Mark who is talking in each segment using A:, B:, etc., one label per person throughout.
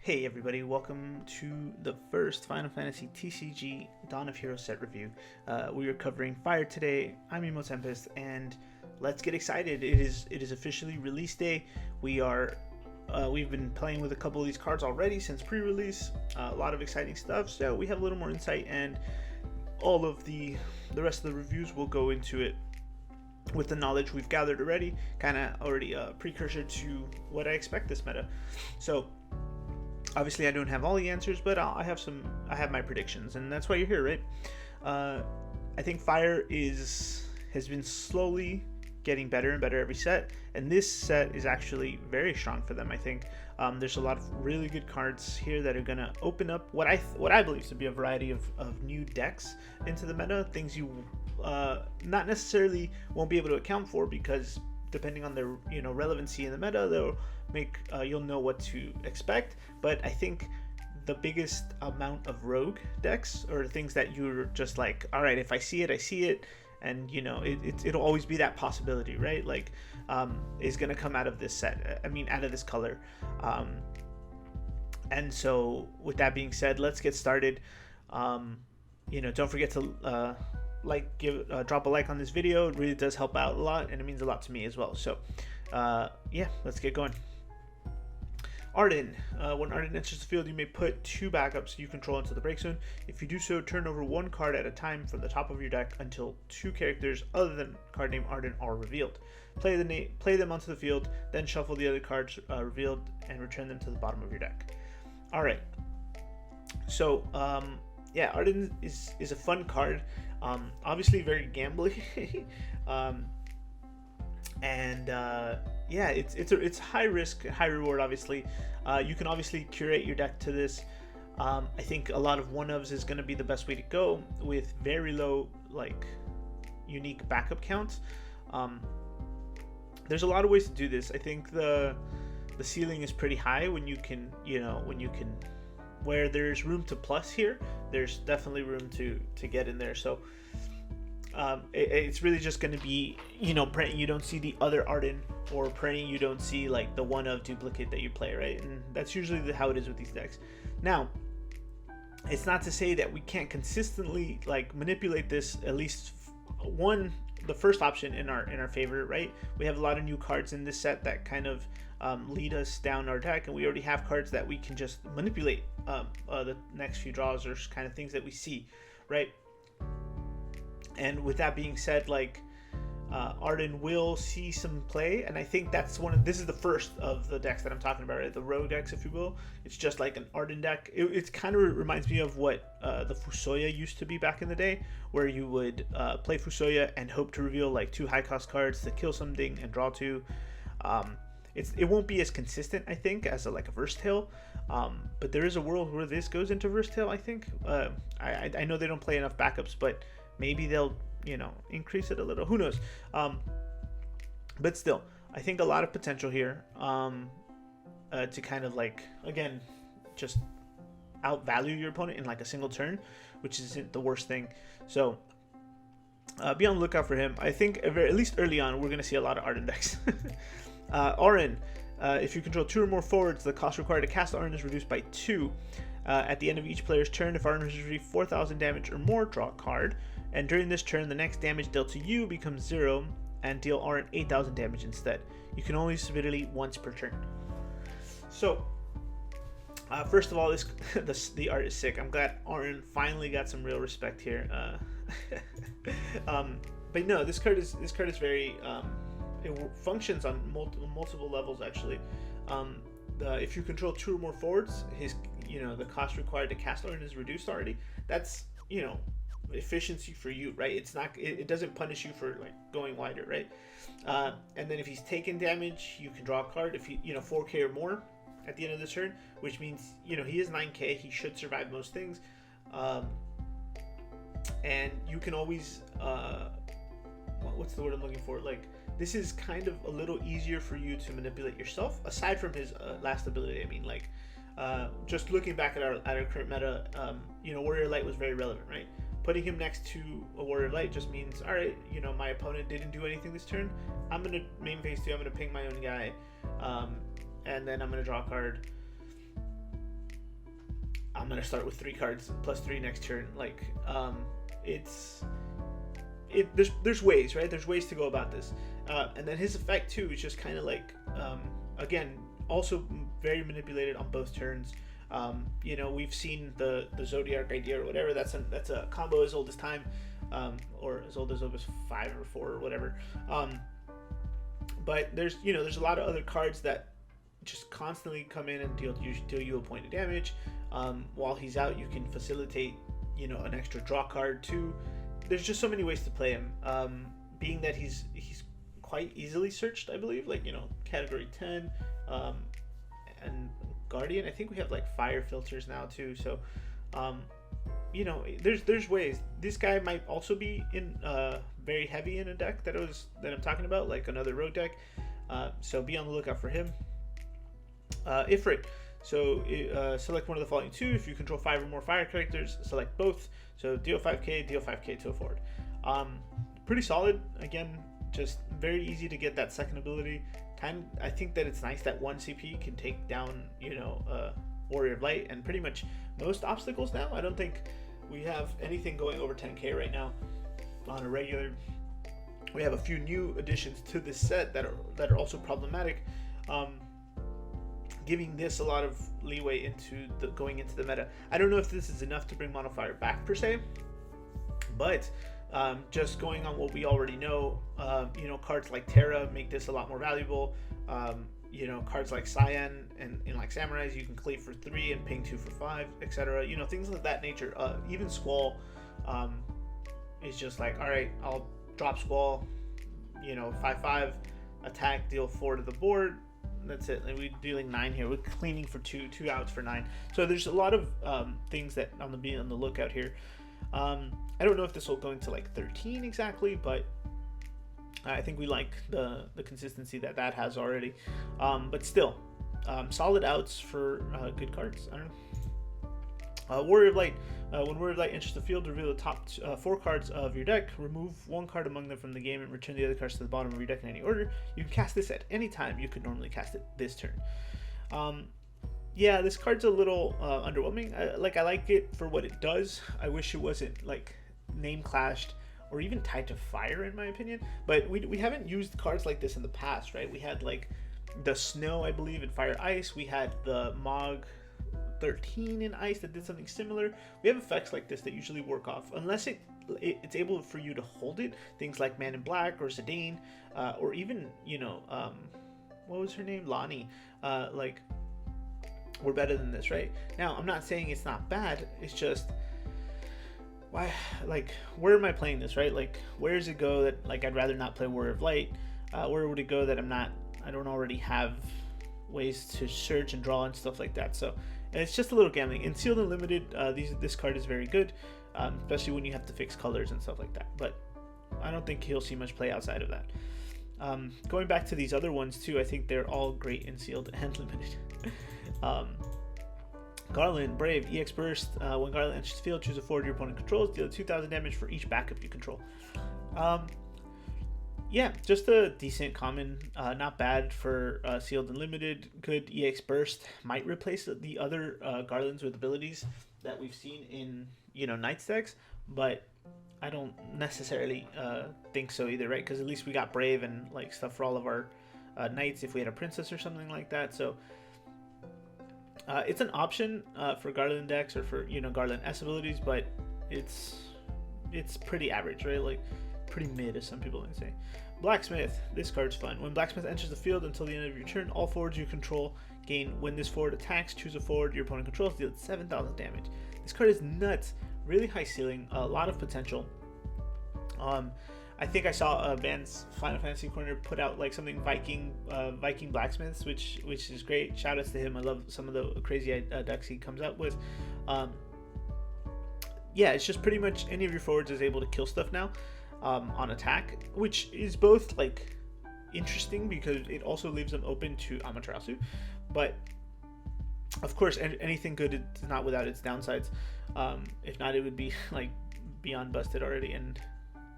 A: Hey everybody, welcome to the first Final Fantasy TCG Dawn of Heroes set review. We are covering Fire today. I'm Emo Tempest, and let's get excited. It is officially release day. We've been playing with a couple of these cards already since pre-release. A lot of exciting stuff. So we have a little more insight, and all of the rest of the reviews will go into it with the knowledge we've gathered already. Kind of already a precursor to what I expect this meta. So obviously, I don't have all the answers, but I have my predictions, and that's why you're here, right? I think Fire has been slowly getting better and better every set, and this set is actually very strong for them. I think there's a lot of really good cards here that are gonna open up what I believe to be a variety of new decks into the meta. Things you not necessarily won't be able to account for, because depending on their relevancy in the meta, they'll make you'll know what to expect. But I think the biggest amount of rogue decks, or things that you're just like, all right, if I see it, I see it, and it'll always be that possibility, right? Like is gonna come out of this set. I mean, out of this color. And so with that being said, let's get started. Don't forget to drop a like on this video. It really does help out a lot, and it means a lot to me as well. So yeah, let's get going. Arden. When Arden enters the field, you may put 2 backups you control into the break zone. If you do so, turn over 1 card at a time from the top of your deck until 2 characters other than card name Arden are revealed. Play them onto the field, then shuffle the other cards revealed and return them to the bottom of your deck. All right. So yeah, Arden is a fun card. Obviously very gambly. Yeah, it's high risk, high reward. Obviously, you can obviously curate your deck to this. I think a lot of one-ofs is going to be the best way to go, with very low unique backup counts. There's a lot of ways to do this. I think the ceiling is pretty high when you can where there's room to plus here. There's definitely room to get in there. So it's really just going to be praying you don't see the other Arden, or praying you don't see like the one of duplicate that you play, right? And that's usually how it is with these decks. Now, it's not to say that we can't consistently manipulate this, at least the first option in our favor, right? We have a lot of new cards in this set that kind of lead us down our deck, and we already have cards that we can just manipulate the next few draws, or kind of things that we see, right? And with that being said, Arden will see some play, and I think this is the first of the decks that I'm talking about, right? The rogue decks, if you will. It's just like an Arden deck. It kind of reminds me of what the Fusoya used to be back in the day, where you would play Fusoya and hope to reveal 2 high cost cards to kill something and draw 2. It won't be as consistent, I think, as a Versatile, but there is a world where this goes into Versatile, I think. I know they don't play enough backups, but maybe they'll increase it a little, who knows. But still, I think a lot of potential here to kind of again, just outvalue your opponent in a single turn, which isn't the worst thing. So be on the lookout for him. I think at least early on we're going to see a lot of Arden decks. Auron. If you control 2 or more forwards, the cost required to cast Auron is reduced by 2. At the end of each player's turn, if Auron has received 4,000 damage or more, draw a card. And during this turn, the next damage dealt to you becomes 0, and deal Auron 8,000 damage instead. You can only use ability once per turn. So, first of all, the art is sick. I'm glad Auron finally got some real respect here. But no, this card is very. It functions on multiple levels, actually. If you control 2 or more forwards, the cost required to cast Auron is reduced already. That's efficiency for you, right? It doesn't punish you for going wider, right? And then if he's taken damage, you can draw a card. If he 4k or more at the end of the turn, which means he is 9k, he should survive most things. And you can always what's the word I'm looking for? This is kind of a little easier for you to manipulate yourself, aside from his last ability. I mean, just looking back at our current meta, Warrior Light was very relevant, right? Putting him next to a Warrior Light just means, all right, my opponent didn't do anything this turn. I'm gonna main phase 2. I'm gonna ping my own guy, and then I'm gonna draw a card. I'm gonna start with 3 cards plus 3 next turn. Like, there's ways, right? There's ways to go about this. And then his effect too is just kind of like, again, also very manipulated on both turns. We've seen the Zodiac idea or whatever. That's a combo as old as time, or as old as Opus 5 or 4 or whatever. But there's a lot of other cards that just constantly come in and deal you a point of damage. While he's out, you can facilitate an extra draw card too. There's just so many ways to play him. Being that he's quite easily searched, I believe, like category 10, and Guardian. I think we have like fire filters now too. So, there's ways. This guy might also be in very heavy in a deck that I'm talking about, like another rogue deck. So be on the lookout for him. Ifrit. So select one of the following 2. If you control 5 or more fire characters, select both. So deal 5k to a forward. Pretty solid. Again, just very easy to get that second ability. I think that it's nice that 1 CP can take down, Warrior of Light and pretty much most obstacles now. I don't think we have anything going over 10k right now on a regular. We have a few new additions to this set that are also problematic, giving this a lot of leeway into going into the meta. I don't know if this is enough to bring Mono Fire back per se, but just going on what we already know, cards like Terra make this a lot more valuable. Cards like Cyan and like Samurais, you can cleave for 3 and ping 2 for 5, etc. Things of that nature. Even Squall is just like, all right, I'll drop Squall, 5/5, attack, deal 4 to the board. That's it. And we're dealing 9 here. We're cleaning for 2 outs for 9. So there's a lot of things that I'm gonna be on the lookout here. I don't know if this will go into like 13 exactly, but I think we like the consistency that has already. But still, solid outs for good cards. I don't know. Warrior of Light. When Warrior of Light enters the field, reveal the top 4 cards of your deck. Remove 1 card among them from the game and return the other cards to the bottom of your deck in any order. You can cast this at any time. You could normally cast it this turn. Yeah, this card's a little underwhelming. I like it for what it does. I wish it wasn't like name clashed or even tied to fire, in my opinion. But we haven't used cards like this in the past, right? We had like the Snow, I believe, in Fire Ice. We had the Mog 13 in Ice that did something similar. We have effects like this that usually work off, unless it's able for you to hold it. Things like Man in Black or Zidane, or even what was her name, Lonnie. We're better than this, right? Now, I'm not saying it's not bad. It's just, why? Like, where am I playing this, right? Like, where does it go that like I'd rather not play Warrior of Light? Where would it go that I don't already have ways to search and draw and stuff like that? So it's just a little gambling. In Sealed and Limited, this card is very good, especially when you have to fix colors and stuff like that. But I don't think he'll see much play outside of that. Going back to these other ones too, I think they're all great in Sealed and Limited. Garland, Brave, EX Burst. When Garland enters the field, choose a forward your opponent controls. Deal 2,000 damage for each backup you control. Yeah, just a decent common. Not bad for Sealed and Limited. Good EX Burst. Might replace the other Garlands with abilities that we've seen in Knights decks, but I don't necessarily think so either, right? Because at least we got Brave and like stuff for all of our Knights if we had a Princess or something like that. So it's an option for Garland decks or for Garland S abilities, but it's pretty average, right? Like pretty mid, as some people might say. Blacksmith. This card's fun. When Blacksmith enters the field until the end of your turn, all forwards you control gain. When this forward attacks, choose a forward your opponent controls, deal 7,000 damage. This card is nuts. Really high ceiling, a lot of potential. I think I saw Van's Final Fantasy Corner put out like something Viking Blacksmiths, which is great. Shout outs to him. I love some of the crazy decks he comes up with. Yeah, it's just pretty much any of your forwards is able to kill stuff now on attack, which is both like interesting because it also leaves them open to Amaterasu, but of course anything good is not without its downsides. If not, it would be like beyond busted already and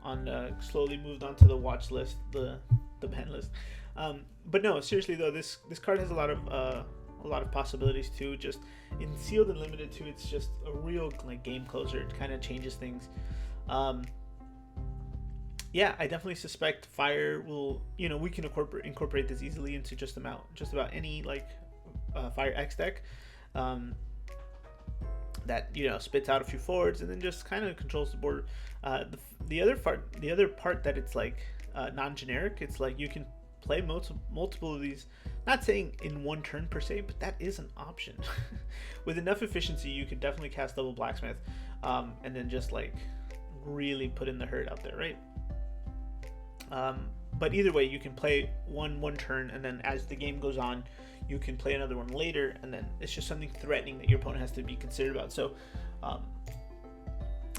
A: on slowly moved on to the watch list, the ban list. But no, seriously though, this card has a lot of a lot of possibilities too. Just in sealed and limited too, it's just a real like game closer. It kind of changes things. Yeah, I definitely suspect Fire will, we can incorporate this easily into just about any like Fire X deck that spits out a few forwards and then just kind of controls the board. The other part that it's like non-generic, it's like you can play multiple of these. Not saying in one turn per se, but that is an option. With enough efficiency, you could definitely cast double blacksmith, and then just like really put in the hurt out there, right? But either way, you can play one turn, and then as the game goes on, you can play another one later, and then it's just something threatening that your opponent has to be considered about. So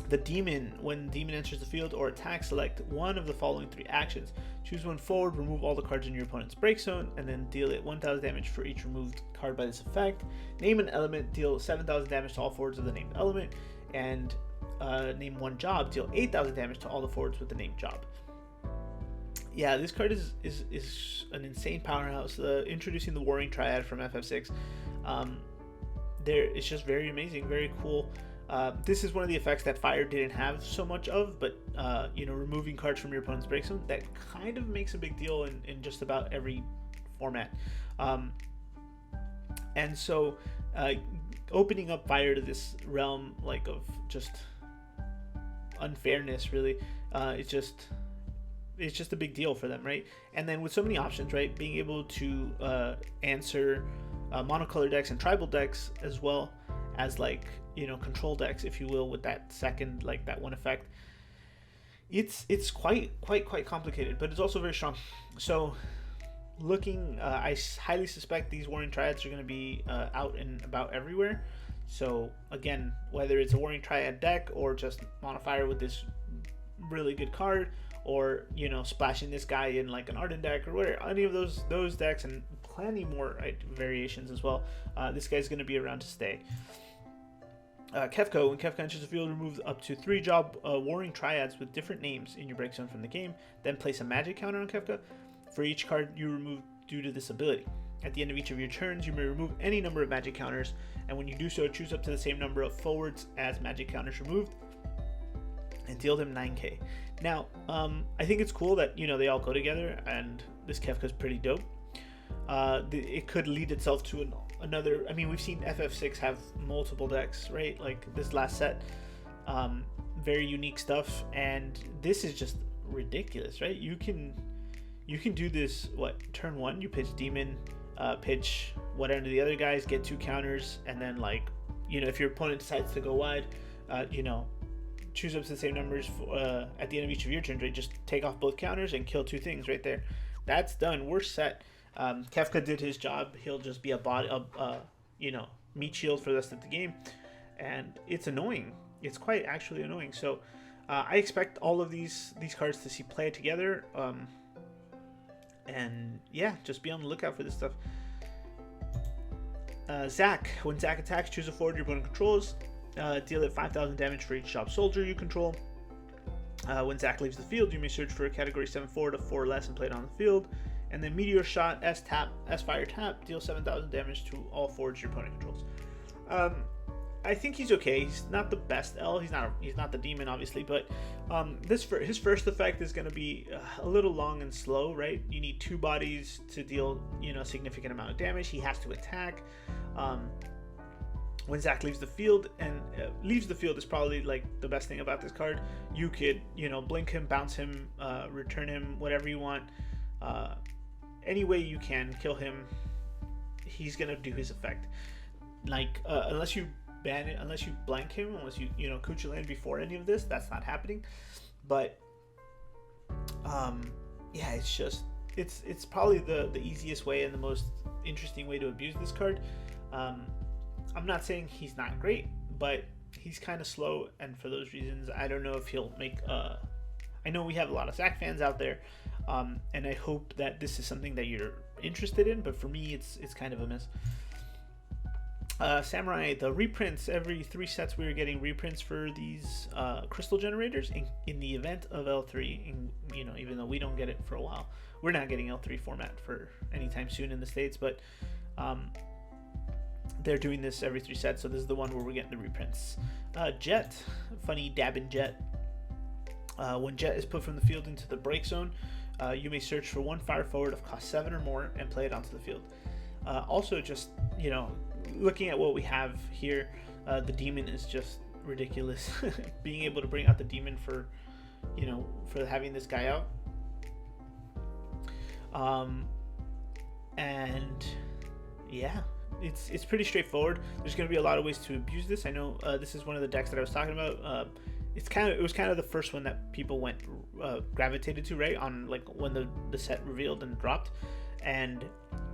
A: the demon, when demon enters the field or attacks, select one of the following 3 actions. Choose one forward, remove all the cards in your opponent's break zone, and then deal it 1,000 damage for each removed card by this effect. Name an element, deal 7,000 damage to all forwards of the named element, and name one job, deal 8,000 damage to all the forwards with the named job. Yeah, this card is an insane powerhouse. Introducing the Warring Triad from FF6, it's just very amazing, very cool. This is one of the effects that Fire didn't have so much of, but removing cards from your opponent's break zone, that kind of makes a big deal in just about every format. And so opening up Fire to this realm like of just unfairness, really, it's just a big deal for them, right? And then with so many options, right, being able to answer monocolor decks and tribal decks, as well as like control decks, if you will, with that second, like that one effect, it's quite complicated, but it's also very strong. So looking, I highly suspect these Warring Triads are going to be out and about everywhere. So again, whether it's a Warring Triad deck or just mono Fire with this really good card, or splashing this guy in like an Arden deck or whatever, any of those decks, and plenty more variations as well, this guy's going to be around to stay. Kefka, when Kefka enters the field, remove up to 3 job Warring Triads with different names in your break zone from the game, then place a magic counter on Kefka for each card you remove due to this ability. At the end of each of your turns, you may remove any number of magic counters, and when you do so, choose up to the same number of forwards as magic counters removed and deal them 9k. Now, I think it's cool that they all go together, and this Kefka's pretty dope. It could lead itself to another. I mean, we've seen FF6 have multiple decks, right? Like this last set, very unique stuff, and this is just ridiculous, right? You can do this. Turn 1, you pitch demon, pitch whatever to the other guys, get 2 counters, and then like if your opponent decides to go wide, choose up to the same numbers at the end of each of your turns, right? Just take off both counters and kill 2 things right there. That's done. We're set. Kefka did his job. He'll just be a body, meat shield for the rest of the game, and it's annoying. It's quite actually annoying. So I expect all of these cards to see play together, and yeah, just be on the lookout for this stuff. Zack, when Zack attacks, choose a forward your opponent controls. Deal it 5,000 damage for each job soldier you control. When Zack leaves the field, you may search for a category 7 forward of 4 or less and play it on the field. And then Meteor Shot, S Fire tap, deal 7,000 damage to all forwards your opponent controls. I think he's okay. He's not the best L. He's not the demon, obviously, but his first effect is going to be a little long and slow, right? You need 2 bodies to deal a significant amount of damage. He has to attack. When Zack leaves the field, and leaves the field is probably like the best thing about this card. You could blink him, bounce him, return him, whatever you want. Any way you can kill him, he's gonna do his effect. Like unless you ban it, unless you blank him, unless you Kucha land before any of this, that's not happening. But yeah, it's probably the easiest way and the most interesting way to abuse this card. I'm not saying he's not great, but he's kind of slow, and for those reasons, I don't know if he'll make. I know we have a lot of Zack fans out there, and I hope that this is something that you're interested in. But for me, it's kind of a miss. Samurai, the reprints. Every 3 sets, we are getting reprints for these crystal generators. In the event of L3, even though we don't get it for a while, we're not getting L3 format for anytime soon in the States, but. they're doing this every 3 sets, so this is the one where we're getting the reprints. Jet, funny dabbing Jet. When Jet is put from the field into the break zone, you may search for one fire forward of cost 7 or more and play it onto the field. Also, just, looking at what we have here, the demon is just ridiculous. Being able to bring out the demon for having this guy out. And yeah, it's pretty straightforward. There's going to be a lot of ways to abuse this. I know this is one of the decks that I was talking about. It was kind of the first one that people gravitated to, right, on like when the set revealed and dropped, and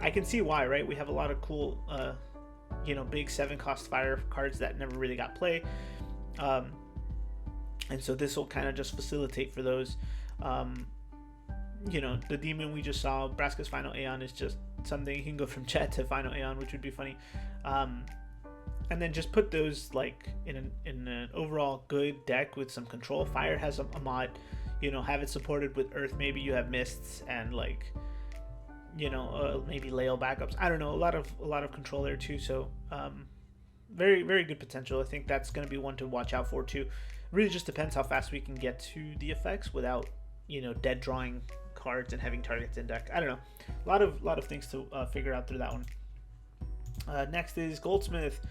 A: I can see why, right? We have a lot of cool big 7-cost fire cards that never really got play, and so this will kind of just facilitate for those. The demon we just saw, Braska's Final Aeon, is just something. You can go from Jet to Final Aeon, which would be funny. And then just put those like in an overall good deck with some control. Fire has a mod, have it supported with Earth. Maybe you have Mists and like, maybe Lael backups. I don't know, a lot of control there too. So very, very good potential. I think that's going to be one to watch out for too. It really just depends how fast we can get to the effects without dead drawing cards and having targets in deck. I don't know, a lot of things to figure out through that one. Next is Goldsmith.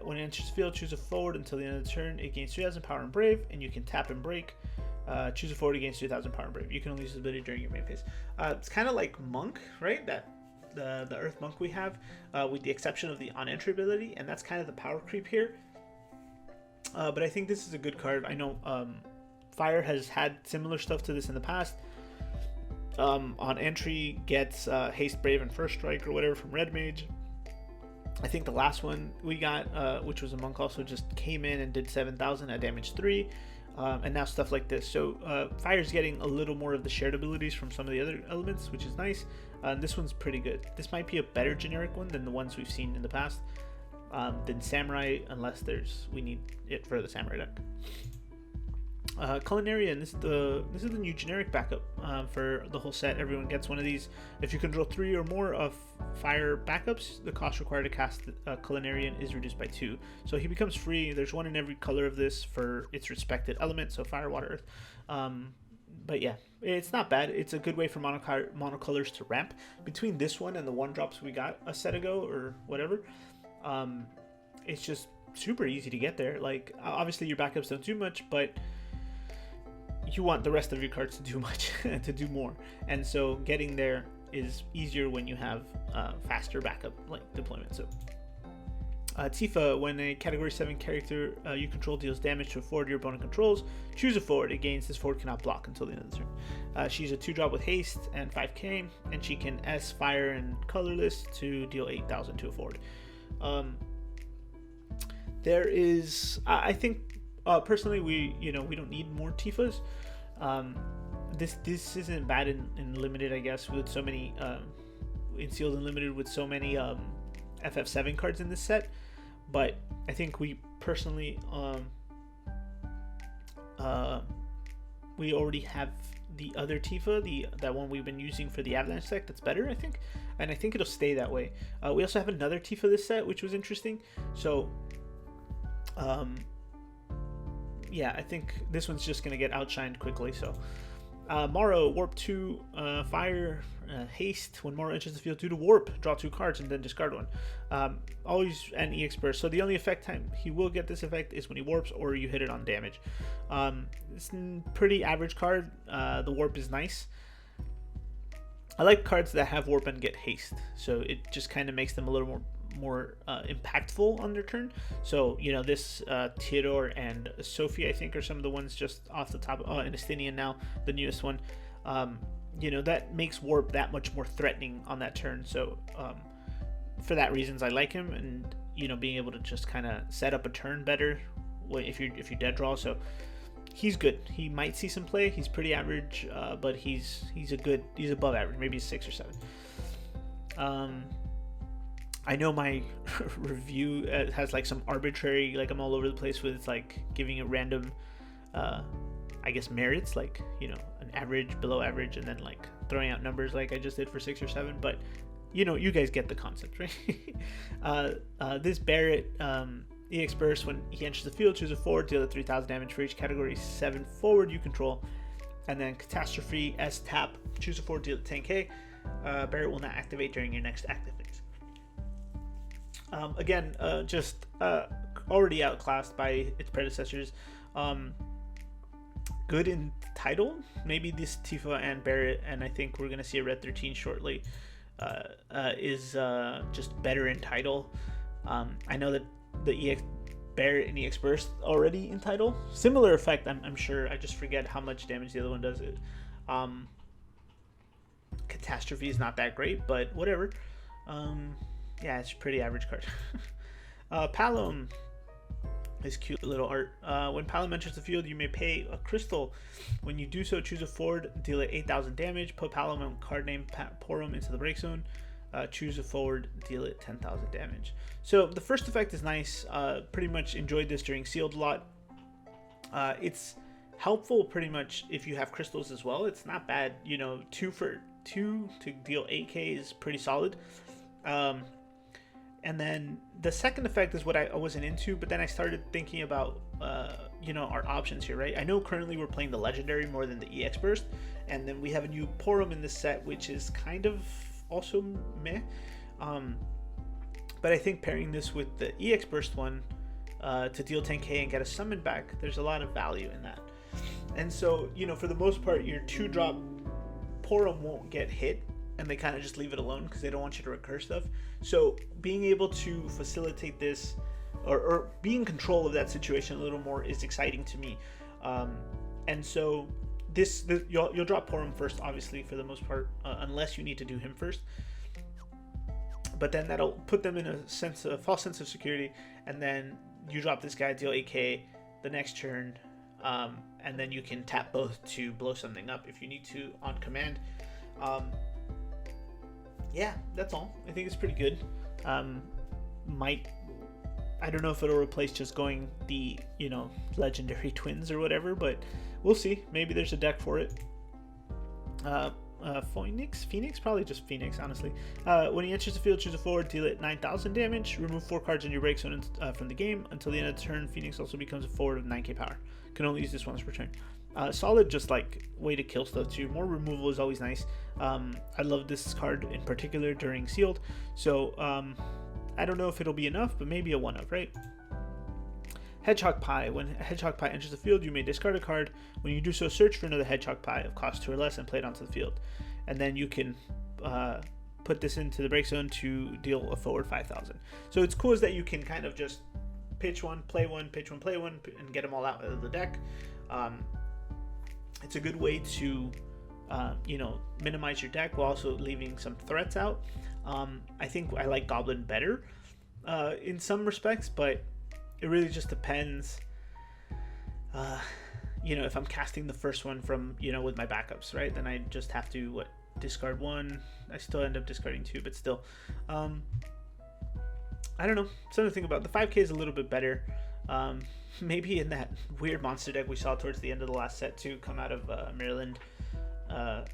A: When it enters the field, choose a forward until the end of the turn. It gains 3,000 power and brave, and you can tap and break. Choose a forward against 2,000 power and brave. You can only use this ability during your main phase. It's kind of like Monk, right? That the Earth Monk we have, with the exception of the on-entry ability, and that's kind of the power creep here. But I think this is a good card. I know Fire has had similar stuff to this in the past. On entry, gets Haste, Brave, and First Strike or whatever from Red Mage. I think the last one we got, which was a Monk, also just came in and did 7,000 at damage 3, and now stuff like this. So Fire's getting a little more of the shared abilities from some of the other elements, which is nice. This one's pretty good. This might be a better generic one than the ones we've seen in the past, than Samurai, unless we need it for the Samurai deck. Culinarian, this is the new generic backup for the whole set. Everyone gets one of these. If you control 3 or more of fire backups, the cost required to cast Culinarian is reduced by 2. So he becomes free. There's one in every color of this for its respected element, so fire, water, earth. But yeah, it's not bad. It's a good way for monocolors to ramp. Between this one and the 1-drops we got a set ago or whatever, it's just super easy to get there. Like, obviously your backups don't do much, but you want the rest of your cards to do much, to do more, and so getting there is easier when you have faster backup like deployment. So Tifa, when a category 7 character you control deals damage to a forward your opponent controls, choose a forward. It gains this forward cannot block until the end of the turn. She's a 2-drop with haste and 5k, and she can S, fire, and colorless to deal 8,000 to a forward. There is, I think, personally, we don't need more Tifas. This isn't bad in limited, I guess, with so many in sealed and limited with so many FF7 cards in this set. But I think we personally we already have the other Tifa, that one we've been using for the Avalanche deck. That's better, I think, and I think it'll stay that way. We also have another Tifa this set, which was interesting. So yeah, I think this one's just going to get outshined quickly. So Morrow, Warp 2, Fire, Haste. When Morrow enters the field due to Warp, draw 2 cards and then discard one. Always an EX burst. So the only effect time he will get this effect is when he warps or you hit it on damage. It's a pretty average card. The Warp is nice. I like cards that have Warp and get Haste. So it just kind of makes them a little more impactful on their turn. So this Theodore and Sophie, I think, are some of the ones just off the top. And Estinian now, the newest one. That makes Warp that much more threatening on that turn. So for that reasons, I like him, and being able to just kind of set up a turn better if you dead draw. So he's good. He might see some play. He's pretty average, but he's above average, maybe 6 or 7. I know my review has like some arbitrary, like I'm all over the place with, it's like giving it random, I guess, merits, like, an average, below average, and then like throwing out numbers like I just did for 6 or 7. But you guys get the concept, right? This Barrett EX burst, when he enters the field, choose a forward, deal 3,000 damage for each category 7 forward you control. And then Catastrophe S tap, choose a forward, deal 10k. Barrett will not activate during your next active phase. Again, just already outclassed by its predecessors. Good in title, maybe this Tifa and Barrett, and I think we're gonna see a Red 13 shortly. Is just better in title. I know that the EX Barrett and EX Burst already in title. Similar effect, I'm sure. I just forget how much damage the other one does. Catastrophe is not that great, but whatever. Yeah, it's a pretty average card. Palom is cute little art. When Palom enters the field, you may pay a crystal. When you do so, choose a forward, deal it 8,000 damage, put Palom and card name Porum into the break zone. Choose a forward, deal it 10,000 damage. So the first effect is nice. Pretty much enjoyed this during sealed a lot. It's helpful pretty much if you have crystals as well. It's not bad, 2 for 2 to deal 8k is pretty solid. And then the second effect is what I wasn't into, but then I started thinking about our options here, right? I know currently we're playing the legendary more than the EX burst, and then we have a new Porum in this set, which is kind of also meh. But I think pairing this with the EX burst one to deal 10k and get a summon back, there's a lot of value in that. And so, for the most part, your 2-drop Porum won't get hit, and they kind of just leave it alone because they don't want you to recur stuff. So being able to facilitate this or be in control of that situation a little more is exciting to me. And so you'll drop Porum first, obviously, for the most part, unless you need to do him first. But then that'll put them in a false sense of security, and then you drop this guy, deal 8k the next turn, and then you can tap both to blow something up if you need to on command. Yeah, that's all. I think it's pretty good. I don't know if it'll replace just going the, legendary twins or whatever, but we'll see. Maybe there's a deck for it. Phoenix? Probably just Phoenix, honestly. When he enters the field, choose a forward, deal it 9,000 damage, remove 4 cards in your break zone from the game. Until the end of the turn, Phoenix also becomes a forward of 9k power. Can only use this once per turn. Solid, just like way to kill stuff too. More removal is always nice. I love this card in particular during sealed. So I don't know if it'll be enough, but maybe a 1-of, right? Hedgehog Pie. When Hedgehog Pie enters the field, you may discard a card. When you do so, search for another Hedgehog Pie of cost 2 or less and play it onto the field. And then you can put this into the break zone to deal a forward 5,000. So it's cool is that you can kind of just pitch one, play one, pitch one, play one, and get them all out of the deck. It's a good way to, minimize your deck while also leaving some threats out. I think I like Goblin better in some respects, but it really just depends. If I'm casting the first one from, with my backups, right? Then I just have to, discard 1. I still end up discarding 2, but still. I don't know. Something to think about. The 5k is a little bit better. Maybe in that weird monster deck we saw towards the end of the last set to come out of Maryland, and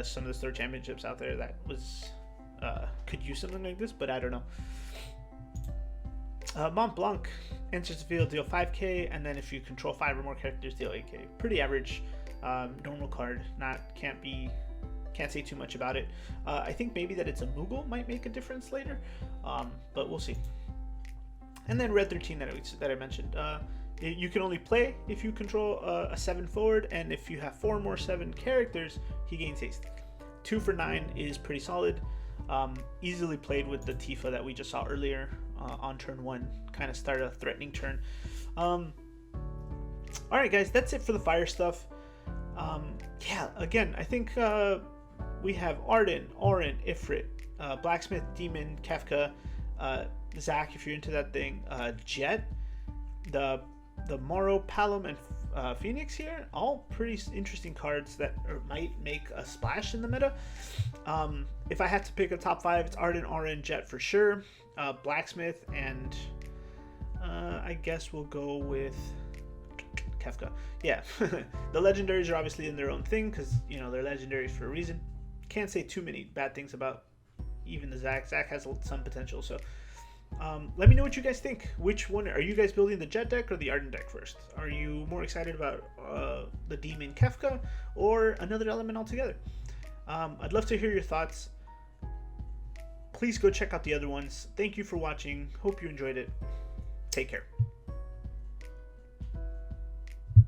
A: some of the store championships out there that was could use something like this, but I don't know. Mont Blanc enters the field, deal 5k, and then if you control 5 or more characters, deal 8k. Pretty average, normal card. Can't say too much about it. I think maybe that it's a Moogle might make a difference later, but we'll see. And then Red 13 that I mentioned. You can only play if you control a 7 forward, and if you have 4 more 7 characters, he gains haste. 2 for 9 is pretty solid. Easily played with the Tifa that we just saw earlier on turn 1. Kind of started a threatening turn. Alright guys, that's it for the fire stuff. Again, I think we have Arden, Orin, Ifrit, Blacksmith, Demon, Kefka, Zach, if you're into that thing, Jet, the Morrow, Palom, and Phoenix here, all pretty interesting cards that might make a splash in the meta. If I had to pick a top 5, it's Arden, Orin, Jet for sure, Blacksmith, and I guess we'll go with Kefka. Yeah, the legendaries are obviously in their own thing because they're legendaries for a reason. can't say too many bad things about even the Zach. Zach has some potential. So let me know what you guys think. Which one are you guys building, the Jet deck or the Ardent deck first? Are you more excited about the Demon Kefka or another element altogether? I'd love to hear your thoughts. Please go check out the other ones. Thank you for watching. Hope you enjoyed it. Take care.